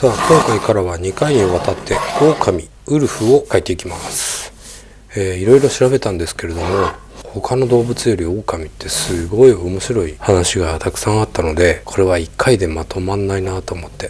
さあ今回からは2回にわたって狼ウルフを描いていきます。いろいろ調べたんですけれども、他の動物より狼ってすごい面白い話がたくさんあったので、これは1回でまとまんないなと思って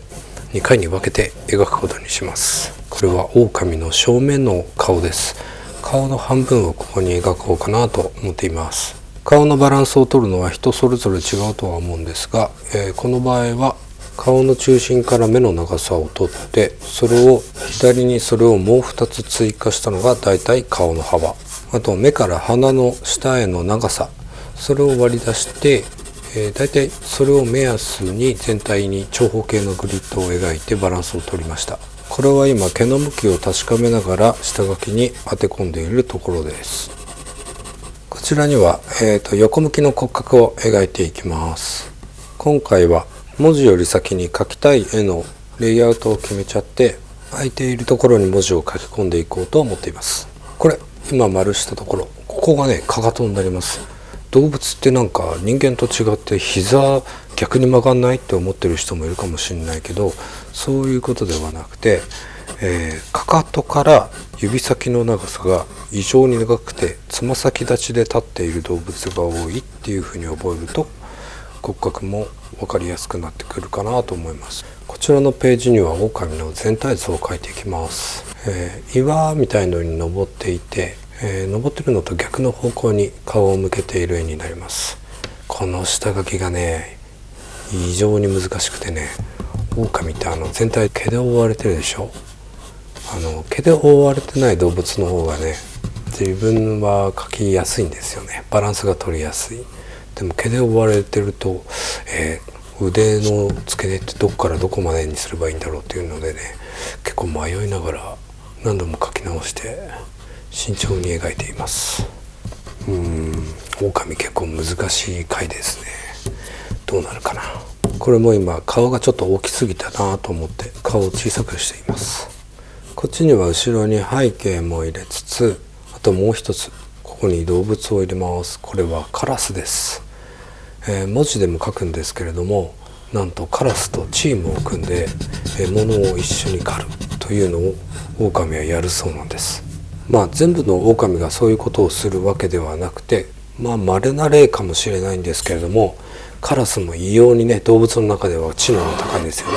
2回に分けて描くことにします。これは狼の正面の顔です。顔の半分をここに描こうかなと思っています。顔のバランスを取るのは人それぞれ違うとは思うんですが、この場合は顔の中心から目の長さを取って、それを左にそれをもう2つ追加したのがだいたい顔の幅、あと目から鼻の下への長さ、それを割り出して、だいたいそれを目安に全体に長方形のグリッドを描いてバランスを取りました。これは今毛の向きを確かめながら下書きに当て込んでいるところです。こちらには、横向きの骨格を描いていきます。今回は文字より先に描きたい絵のレイアウトを決めちゃって、空いているところに文字を書き込んでいこうと思っています。これ今丸したところ、ここがねかかとになります。動物ってなんか人間と違って膝逆に曲がんないって思ってる人もいるかもしれないけど、そういうことではなくて、かかとから指先の長さが異常に長くてつま先立ちで立っている動物が多いっていうふうに覚えると骨格も分かりやすくなってくるかなと思います。こちらのページには狼の全体像を描いていきます。岩みたいのに登っていて、登ってるのと逆の方向に顔を向けている絵になります。この下書きがね異常に難しくてね、狼って全体毛で覆われてるでしょ。毛で覆われてない動物の方がね自分は描きやすいんですよね。バランスが取りやすい。でも毛で覆われてると、腕の付け根ってどこからどこまでにすればいいんだろうっていうのでね、結構迷いながら何度も描き直して慎重に描いています。狼結構難しい回ですね。どうなるかな。これも今顔がちょっと大きすぎたなと思って顔を小さくしています。こっちには後ろに背景も入れつつ、あともう一つここに動物を入れます。これはカラスです。文字でも書くんですけれども、なんとカラスとチームを組んで物を一緒に狩るというのを狼はやるそうなんです。全部の狼がそういうことをするわけではなくて、稀な例かもしれないんですけれども、カラスも異様にね動物の中では知能が高いですよね。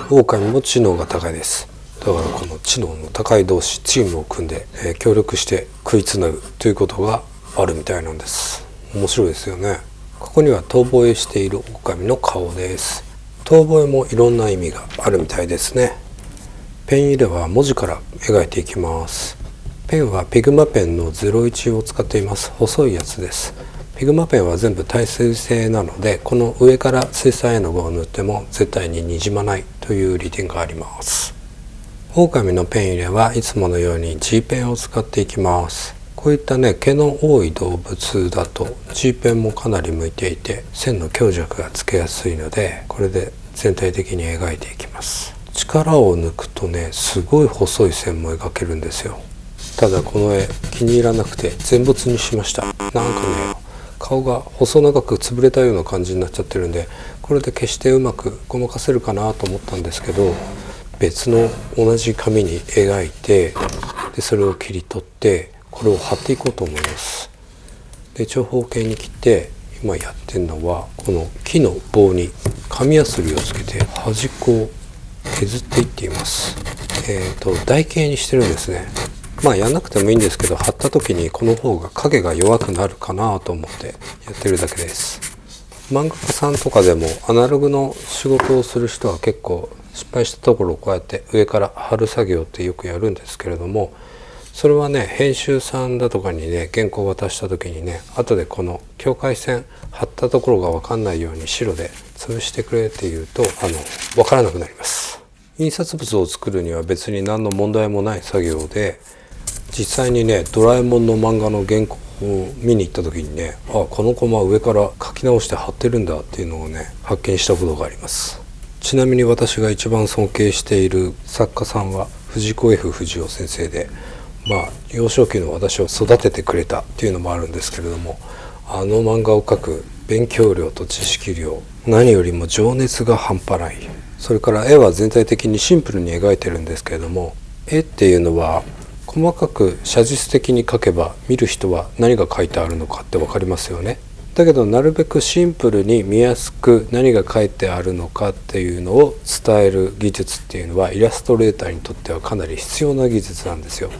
狼も知能が高いです。だからこの知能の高い同士チームを組んで、協力して食いつなぐということがあるみたいなんです。面白いですよね。ここには遠吠えしている狼の顔です。遠吠えもいろんな意味があるみたいですね。ペン入れは文字から描いていきます。ペンはピグマペンの01を使っています。細いやつです。ピグマペンは全部耐水性なので、この上から水彩絵の具を塗っても絶対ににじまないという利点があります。狼のペン入れはいつものように G ペンを使っていきます。こういったね毛の多い動物だと G ペンもかなり向いていて、線の強弱がつけやすいので、これで全体的に描いていきます。力を抜くとねすごい細い線も描けるんですよ。ただこの絵気に入らなくて全没にしました。なんかね顔が細長く潰れたような感じになっちゃってるんで、これで消してうまくごまかせるかなと思ったんですけど、別の同じ紙に描いて、でそれを切り取ってこれを貼っていこうと思います。で長方形に切って、今やってるのはこの木の棒に紙やすりをつけて端っこを削っていっています。台形にしてるんですね。やんなくてもいいんですけど、貼った時にこの方が影が弱くなるかなと思ってやってるだけです。漫画家さんとかでもアナログの仕事をする人は結構失敗したところをこうやって上から貼る作業ってよくやるんですけれども、それはね編集さんだとかにね原稿を渡した時にね、後でこの境界線貼ったところが分かんないように白で潰してくれって言うと分からなくなります。印刷物を作るには別に何の問題もない作業で、実際にねドラえもんの漫画の原稿を見に行った時にね、このコマ上から書き直して貼ってるんだっていうのをね発見したことがあります。ちなみに私が一番尊敬している作家さんは藤子 F 不二雄先生で、幼少期の私を育ててくれたっていうのもあるんですけれども、漫画を描く勉強量と知識量、何よりも情熱が半端ない。それから絵は全体的にシンプルに描いてるんですけれども、絵っていうのは細かく写実的に描けば見る人は何が書いてあるのかって分かりますよね。だけどなるべくシンプルに見やすく何が書いてあるのかっていうのを伝える技術っていうのはイラストレーターにとってはかなり必要な技術なんですよ。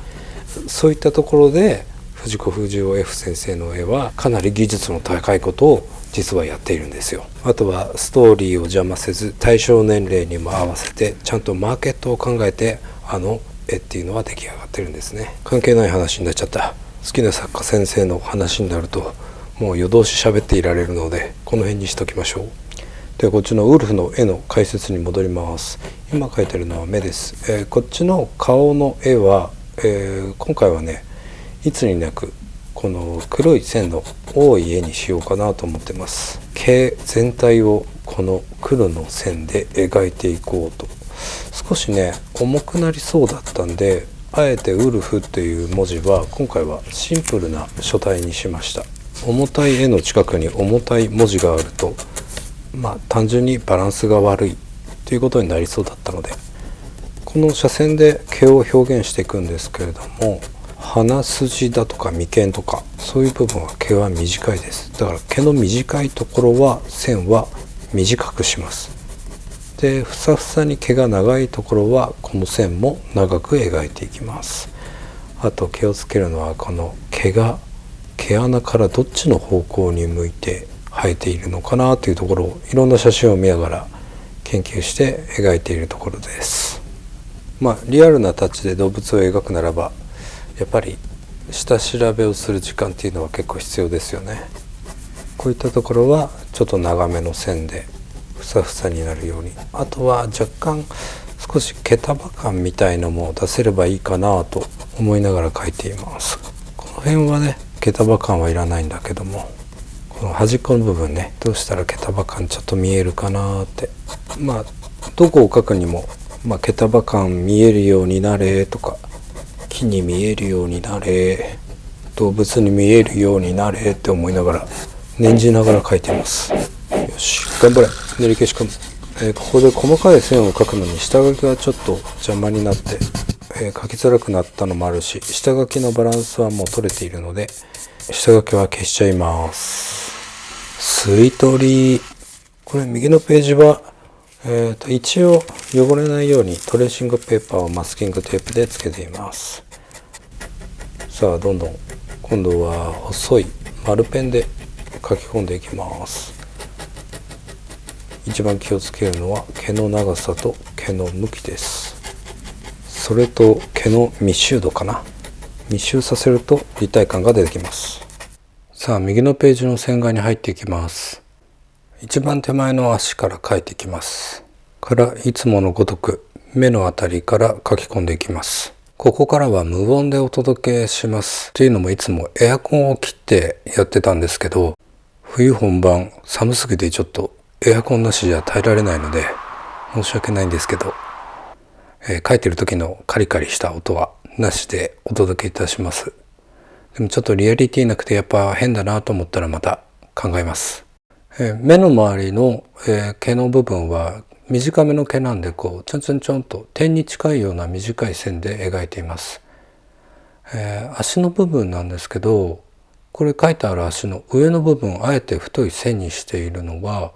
そういったところで藤子不二雄 F 先生の絵はかなり技術の高いことを実はやっているんですよ。あとはストーリーを邪魔せず対象年齢にも合わせてちゃんとマーケットを考えて絵っていうのは出来上がってるんですね。関係ない話になっちゃった。好きな作家先生の話になるともう夜通し喋っていられるのでこの辺にしときましょう。ではこっちのウルフの絵の解説に戻ります。今描いてるのは目です。こっちの顔の絵は、今回はねいつになくこの黒い線の多い絵にしようかなと思ってます。毛全体をこの黒の線で描いていこうと。少しね重くなりそうだったんであえてウルフっていう文字は今回はシンプルな書体にしました。重たい絵の近くに重たい文字があると単純にバランスが悪いということになりそうだったのでこの斜線で毛を表現していくんですけれども、鼻筋だとか眉間とかそういう部分は毛は短いです。だから毛の短いところは線は短くします。でふさふさに毛が長いところはこの線も長く描いていきます。あと気をつけるのはこの毛が毛穴からどっちの方向に向いて生えているのかなというところをいろんな写真を見ながら研究して描いているところです。リアルなタッチで動物を描くならばやっぱり下調べをする時間っていうのは結構必要ですよね。こういったところはちょっと長めの線でふさふさになるように、あとは若干少し毛束感みたいのも出せればいいかなと思いながら描いています。この辺はね毛束感はいらないんだけども、この端っこの部分ねどうしたら毛束感ちょっと見えるかなって、どこを描くにも、毛束感見えるようになれとか木に見えるようになれ動物に見えるようになれって思いながら念じながら描いています。よし頑張れ練り消し君。ここで細かい線を描くのに下書きがちょっと邪魔になって、描きづらくなったのもあるし下書きのバランスはもう取れているので下書きは消しちゃいます。吸い取り、これ右のページは、一応汚れないようにトレーシングペーパーをマスキングテープでつけています。さあどんどん今度は細い丸ペンで書き込んでいきます。一番気をつけるのは毛の長さと毛の向きです。それと毛の密集度かな。密集させると立体感が出てきます。さあ右のページの線画に入っていきます。一番手前の足から描いていきます。からいつものごとく目のあたりから書き込んでいきます。ここからは無音でお届けします。というのもいつもエアコンを切ってやってたんですけど、冬本番寒すぎてちょっとエアコンなしじゃ耐えられないので申し訳ないんですけど、書いてる時のカリカリした音はなしでお届けいたします。でもちょっとリアリティなくてやっぱ変だなと思ったらまた考えます。目の周りの、毛の部分は短めの毛なんでこうちょんちょんちょんと点に近いような短い線で描いています。足の部分なんですけど、これ書いてある足の上の部分あえて太い線にしているのは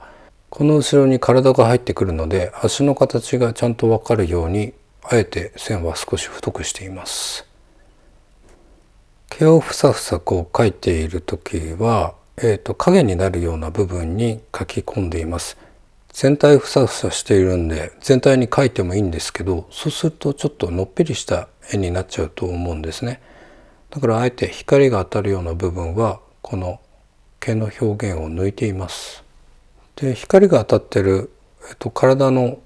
この後ろに体が入ってくるので足の形がちゃんと分かるようにあえて線は少し太くしています。毛をふさふさこう描いている時は、影になるような部分に描き込んでいます。全体ふさふさしているんで全体に描いてもいいんですけど、そうするとちょっとのっぺりした絵になっちゃうと思うんですね。だからあえて光が当たるような部分はこの毛の表現を抜いています。で光が当たってる、体の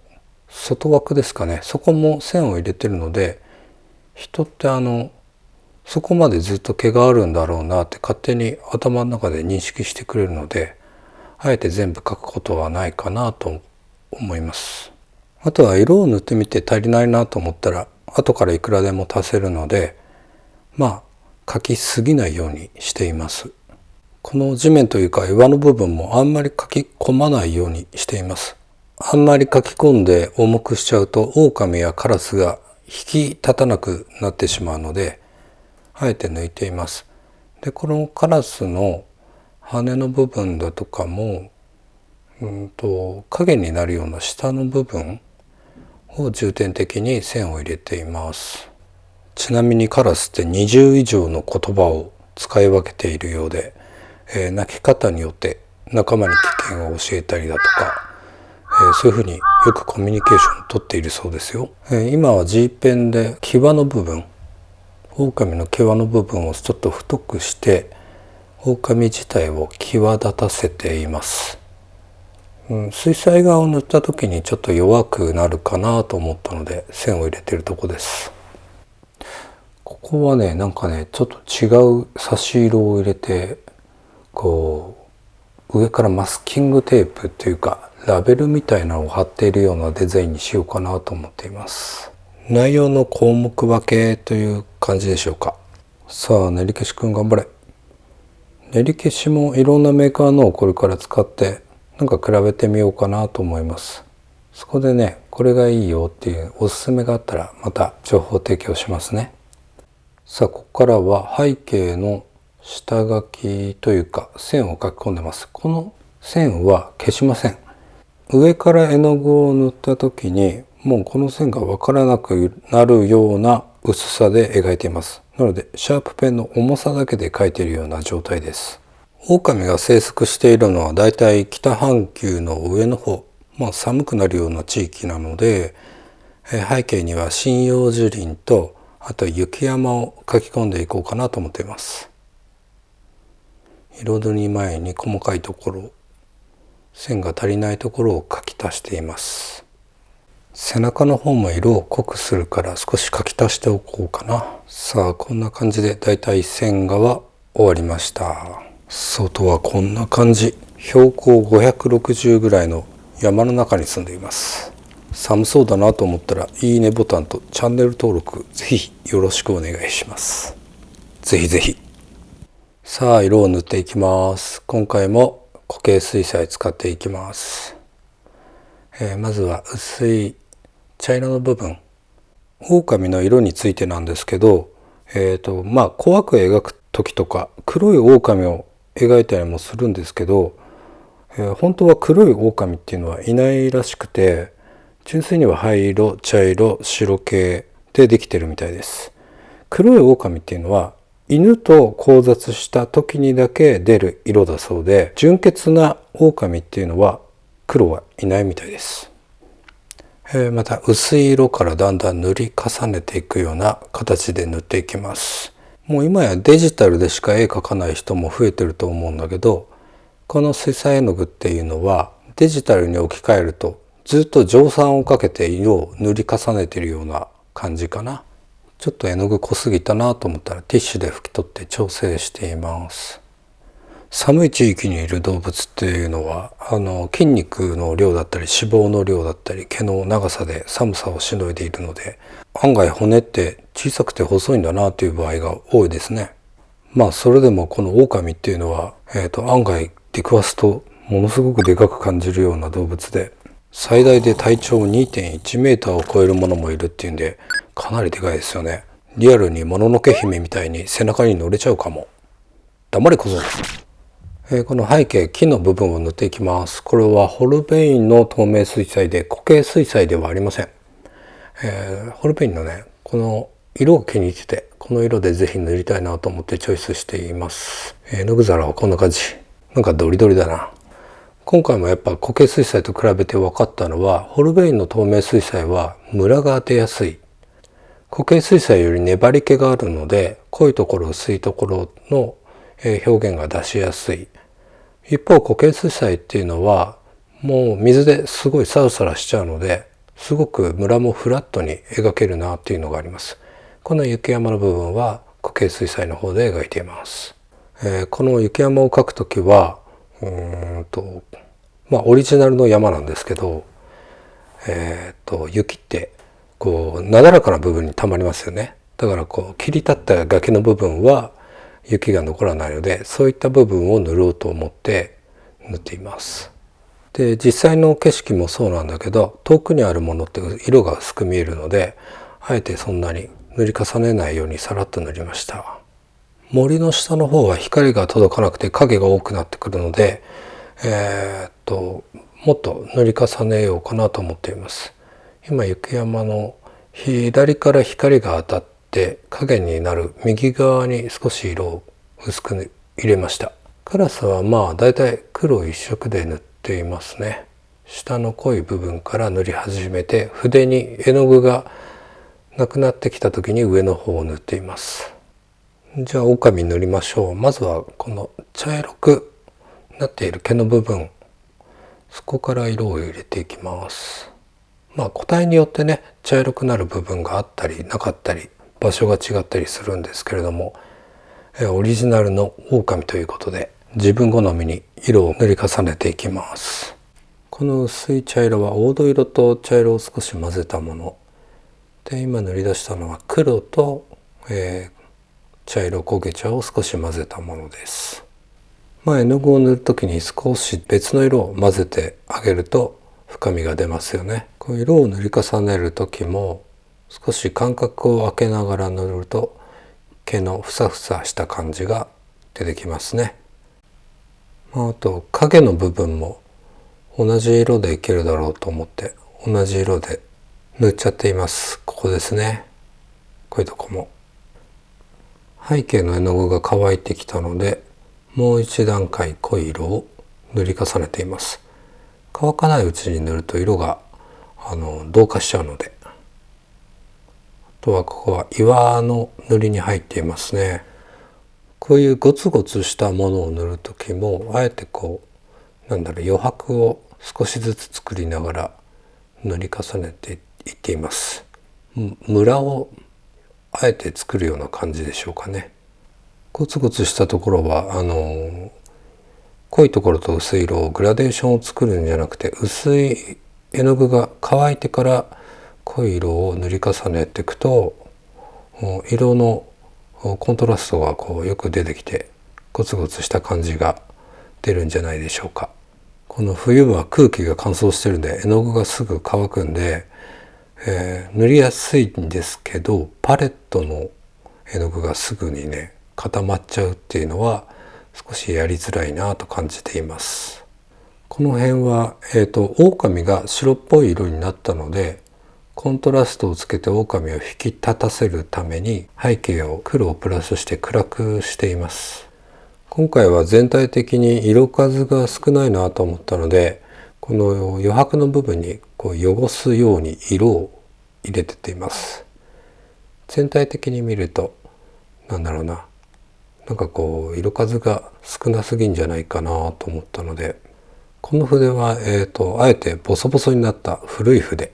外枠ですかね、そこも線を入れてるので人ってそこまでずっと毛があるんだろうなって勝手に頭の中で認識してくれるのであえて全部描くことはないかなと思います。あとは色を塗ってみて足りないなと思ったら後からいくらでも足せるので描きすぎないようにしています。この地面というか岩の部分もあんまり描き込まないようにしています。あんまり書き込んで重くしちゃうと狼やカラスが引き立たなくなってしまうので、あえて抜いています。でこのカラスの羽の部分だとかも影になるような下の部分を重点的に線を入れています。ちなみにカラスって20以上の言葉を使い分けているようで、鳴き方によって仲間に危険を教えたりだとか、そういうふうによくコミュニケーションをとっているそうですよ。今は G ペンで際の部分、狼の際の部分をちょっと太くして狼自体を際立たせています。水彩画を塗った時にちょっと弱くなるかなと思ったので線を入れているとこです。ここはねなんかねちょっと違う差し色を入れてこう上からマスキングテープっていうかラベルみたいなのを貼っているようなデザインにしようかなと思っています。内容の項目分けという感じでしょうか。さあ練り消しくん頑張れ。練り消しもいろんなメーカーのをこれから使ってなんか比べてみようかなと思います。そこでねこれがいいよっていうおすすめがあったらまた情報提供しますね。さあここからは背景の下書きというか線を書き込んでます。この線は消しません。上から絵の具を塗った時にもうこの線が分からなくなるような薄さで描いています。なのでシャープペンの重さだけで描いているような状態です。狼が生息しているのはだいたい北半球の上の方、寒くなるような地域なので、背景には針葉樹林とあと雪山を描き込んでいこうかなと思っています。彩り前に細かいところ、線が足りないところを描き足しています。背中の方も色を濃くするから少し描き足しておこうかな。さあこんな感じでだいたい線画は終わりました。外はこんな感じ。標高560ぐらいの山の中に住んでいます。寒そうだなと思ったらいいねボタンとチャンネル登録ぜひよろしくお願いします。ぜひぜひ。さあ色を塗っていきます。今回も固形水彩使っていきます。まずは薄い茶色の部分、狼の色についてなんですけど、怖く描く時とか黒い狼を描いたりもするんですけど、本当は黒い狼っていうのはいないらしくて、純粋には灰色、茶色、白系でできてるみたいです。黒い狼っていうのは犬と交雑した時にだけ出る色だそうで、純潔な狼っていうのは黒はいないみたいです。また薄い色からだんだん塗り重ねていくような形で塗っていきます。もう今やデジタルでしか絵描かない人も増えてると思うんだけど、この水彩絵の具っていうのはデジタルに置き換えるとずっと蒸散をかけて色を塗り重ねているような感じかな。ちょっと絵の具濃すぎたなと思ったらティッシュで拭き取って調整しています。寒い地域にいる動物っていうのは筋肉の量だったり脂肪の量だったり毛の長さで寒さをしのいでいるので、案外骨って小さくて細いんだなという場合が多いですね。それでもこの狼っていうのは、案外出くわすとものすごくでかく感じるような動物で、最大で体長 2.1 メーターを超えるものもいるっていうんでかなりでかいですよね。リアルにもののけ姫みたいに背中に乗れちゃうかも。黙れ小僧。この背景木の部分を塗っていきます。これはホルベインの透明水彩で固形水彩ではありません。ホルベインのねこの色が気に入ってて、この色でぜひ塗りたいなと思ってチョイスしています。絵の具皿はこんな感じ。なんかドリドリだな。今回もやっぱ固形水彩と比べて分かったのは、ホルベインの透明水彩はムラが出やすい。固形水彩より粘り気があるので、濃いところ薄いところの表現が出しやすい。一方固形水彩っていうのはもう水ですごいサラサラしちゃうので、すごくムラもフラットに描けるなっていうのがあります。この雪山の部分は固形水彩の方で描いています。この雪山を描くときはオリジナルの山なんですけど、雪ってこうなだらかな部分にたまりますよね。だからこう切り立った崖の部分は雪が残らないので、そういった部分を塗ろうと思って塗っています。で実際の景色もそうなんだけど、遠くにあるものって色が薄く見えるので、あえてそんなに塗り重ねないようにさらっと塗りました。森の下の方は光が届かなくて影が多くなってくるので、もっと塗り重ねようかなと思っています。今雪山の左から光が当たって影になる右側に少し色を薄く入れました。カラスはまあだいたい黒一色で塗っていますね。下の濃い部分から塗り始めて、筆に絵の具がなくなってきた時に上の方を塗っています。じゃあ狼塗りましょう。まずはこの茶色くなっている毛の部分、そこから色を入れていきます。個体によってね、茶色くなる部分があったりなかったり場所が違ったりするんですけれども、オリジナルの狼ということで自分好みに色を塗り重ねていきます。この薄い茶色は黄土色と茶色を少し混ぜたもので、今塗り出したのは黒と、茶色焦げ茶を少し混ぜたものです。絵の具を塗る時に少し別の色を混ぜてあげると深みが出ますよね。こう色を塗り重ねる時も少し間隔を空けながら塗ると毛のふさふさした感じが出てきますね。あと影の部分も同じ色でいけるだろうと思って同じ色で塗っちゃっています。ここですね。こういうとこも背景の絵の具が乾いてきたので、もう一段階濃い色を塗り重ねています。乾かないうちに塗ると色が同化しちゃうので。あとはここは岩の塗りに入っていますね。こういうゴツゴツしたものを塗る時もあえて余白を少しずつ作りながら塗り重ねていっています。ムラをあえて作るような感じでしょうかね。ゴツゴツしたところは濃いところと薄い色をグラデーションを作るんじゃなくて、薄い絵の具が乾いてから濃い色を塗り重ねていくと色のコントラストがよく出てきてゴツゴツした感じが出るんじゃないでしょうか。この冬は空気が乾燥してるんで絵の具がすぐ乾くんで、塗りやすいんですけど、パレットの絵の具がすぐにね固まっちゃうっていうのは少しやりづらいなと感じています。この辺は狼が白っぽい色になったので、コントラストをつけて狼を引き立たせるために背景を黒をプラスして暗くしています。今回は全体的に色数が少ないなと思ったので、この余白の部分に汚すように色を入れてっています。全体的に見ると色数が少なすぎんじゃないかなと思ったので、この筆はあえてボソボソになった古い筆、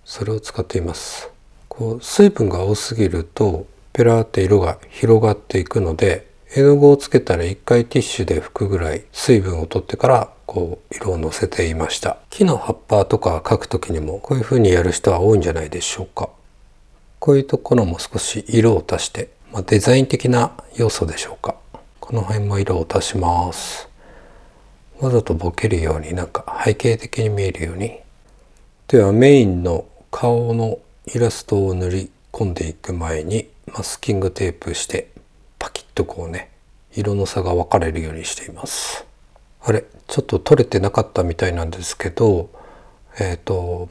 それを使っています。水分が多すぎるとペラーって色が広がっていくので、絵の具をつけたら一回ティッシュで拭くぐらい水分を取ってから色をのせていました。木の葉っぱとか描くときにもこういう風にやる人は多いんじゃないでしょうか。こういうところも少し色を足して、デザイン的な要素でしょうか。この辺も色を足します。わざとボケるように背景的に見えるように。ではメインの顔のイラストを塗り込んでいく前にマスキングテープしてパキッと色の差が分かれるようにしています。あれちょっと取れてなかったみたいなんですけど、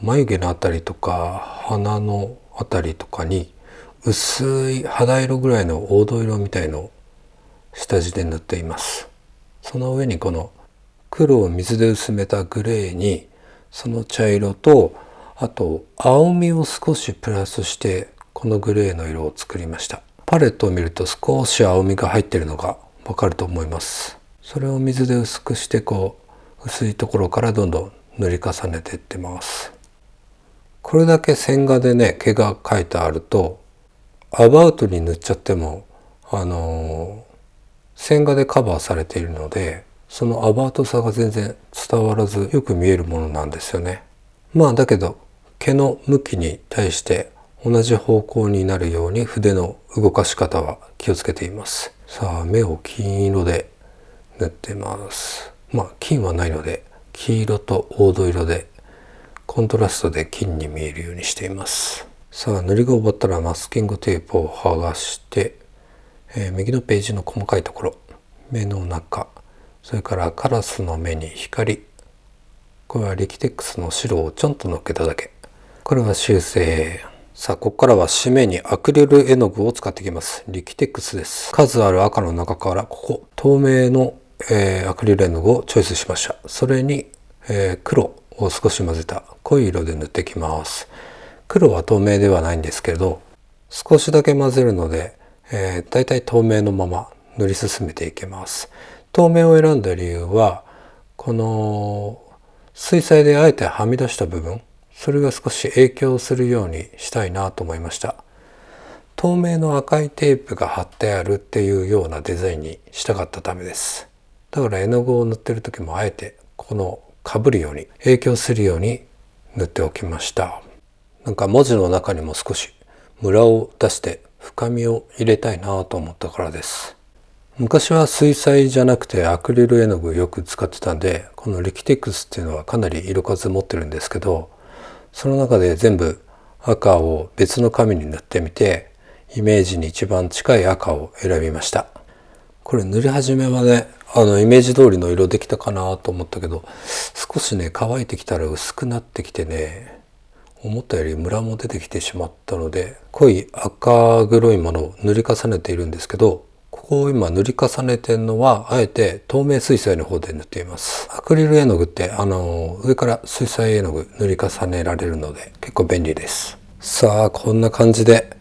眉毛のあたりとか鼻のあたりとかに薄い肌色ぐらいの黄土色みたいのを下地で塗っています。その上にこの黒を水で薄めたグレーにその茶色と、あと青みを少しプラスしてこのグレーの色を作りました。パレットを見ると少し青みが入っているのがわかると思います。それを水で薄くして薄いところからどんどん塗り重ねていってます。これだけ線画でね毛が描いてあるとアバウトに塗っちゃっても線画でカバーされているので、そのアバウトさが全然伝わらずよく見えるものなんですよね。だけど毛の向きに対して同じ方向になるように筆の動かし方は気をつけています。さあ目を金色で塗ってます。金はないので黄色と黄土色でコントラストで金に見えるようにしています。さあ塗りが終わったらマスキングテープを剥がして、右のページの細かいところ、目の中、それからカラスの目に光、これはリキテックスの白をちょんと乗っけただけ。これは修正。さあここからは締めにアクリル絵の具を使っていきます。リキテックスです。数ある赤の中からここ透明の、アクリル絵の具をチョイスしました。それに、黒を少し混ぜた濃い色で塗っていきます。黒は透明ではないんですけれど、少しだけ混ぜるので、だいたい透明のまま塗り進めていきます。透明を選んだ理由は、この水彩であえてはみ出した部分、それが少し影響するようにしたいなと思いました。透明の赤いテープが貼ってあるっていうようなデザインにしたかったためです。だから絵の具を塗ってる時もあえてこの被るように影響するように塗っておきました。なんか文字の中にも少しムラを出して深みを入れたいなと思ったからです。昔は水彩じゃなくてアクリル絵の具よく使ってたんで、このリキテックスっていうのはかなり色数持ってるんですけど、その中で全部赤を別の紙に塗ってみて、イメージに一番近い赤を選びました。これ塗り始めはね、イメージ通りの色できたかなと思ったけど、少しね乾いてきたら薄くなってきてね、思ったよりムラも出てきてしまったので、濃い赤黒いものを塗り重ねているんですけど、ここを今塗り重ねてるのはあえて透明水彩の方で塗っています。アクリル絵の具って上から水彩絵の具塗り重ねられるので結構便利です。さあこんな感じで、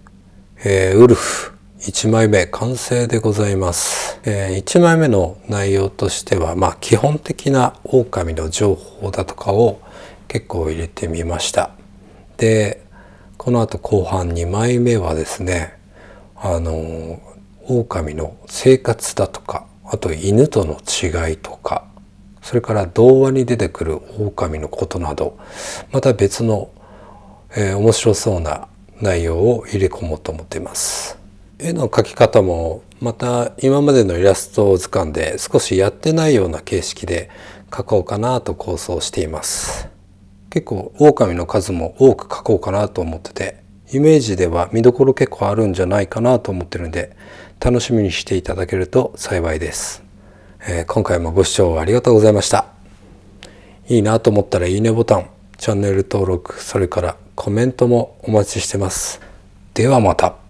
ウルフ1枚目完成でございます。1枚目の内容としては、基本的な狼の情報だとかを結構入れてみました。でこの後後半2枚目はですね、狼の生活だとか、あと犬との違いとか、それから童話に出てくる狼のことなど、また別の、面白そうな内容を入れ込もうと思っています。絵の描き方もまた今までのイラスト図鑑で少しやってないような形式で描こうかなと構想しています。結構狼の数も多く描こうかなと思ってて、イメージでは見どころ結構あるんじゃないかなと思ってるんで、楽しみにしていただけると幸いです。今回もご視聴ありがとうございました。いいなと思ったらいいねボタン、チャンネル登録、それからコメントもお待ちしてます。ではまた。